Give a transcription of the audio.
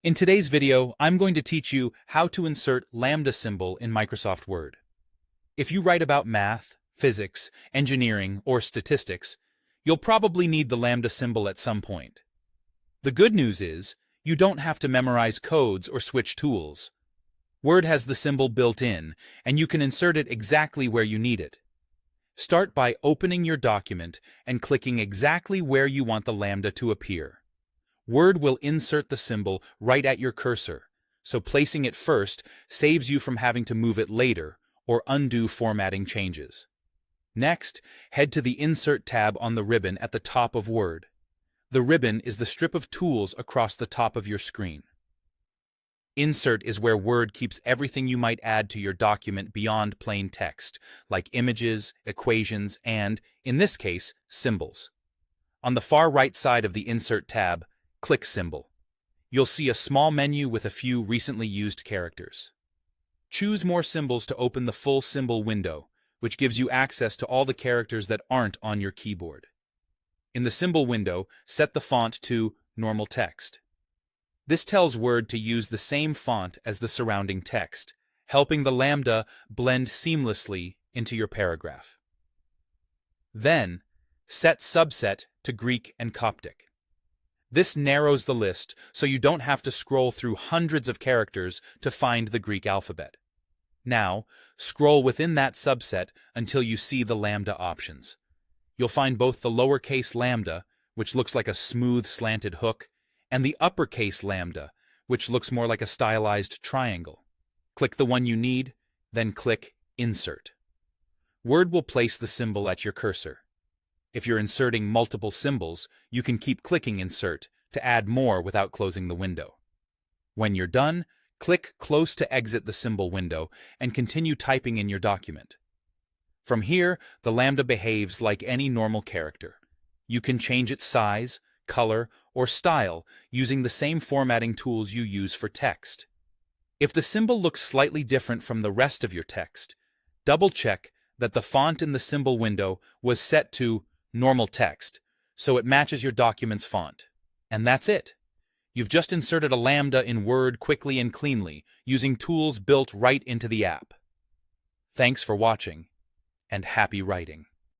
In today's video, I'm going to teach you how to insert Lambda symbol in Microsoft Word. If you write about math, physics, engineering, or statistics, you'll probably need the Lambda symbol at some point. The good news is, you don't have to memorize codes or switch tools. Word has the symbol built in, and you can insert it exactly where you need it. Start by opening your document and clicking exactly where you want the Lambda to appear. Word will insert the symbol right at your cursor, so placing it first saves you from having to move it later or undo formatting changes. Next, head to the Insert tab on the ribbon at the top of Word. The ribbon is the strip of tools across the top of your screen. Insert is where Word keeps everything you might add to your document beyond plain text, like images, equations, and, in this case, symbols. On the far right side of the Insert tab, click Symbol. You'll see a small menu with a few recently used characters. Choose More Symbols to open the full symbol window, which gives you access to all the characters that aren't on your keyboard. In the symbol window, set the font to Normal Text. This tells Word to use the same font as the surrounding text, helping the Lambda blend seamlessly into your paragraph. Then, set Subset to Greek and Coptic. This narrows the list so you don't have to scroll through hundreds of characters to find the Greek alphabet. Now, scroll within that subset until you see the Lambda options. You'll find both the lowercase lambda, which looks like a smooth slanted hook, and the uppercase lambda, which looks more like a stylized triangle. Click the one you need, then click Insert. Word will place the symbol at your cursor. If you're inserting multiple symbols, you can keep clicking Insert to add more without closing the window. When you're done, click Close to exit the symbol window and continue typing in your document. From here, the Lambda behaves like any normal character. You can change its size, color, or style using the same formatting tools you use for text. If the symbol looks slightly different from the rest of your text, double-check that the font in the symbol window was set to Normal Text, so it matches your document's font. And that's it. You've just inserted a Lambda in Word quickly and cleanly, using tools built right into the app. Thanks for watching, and happy writing.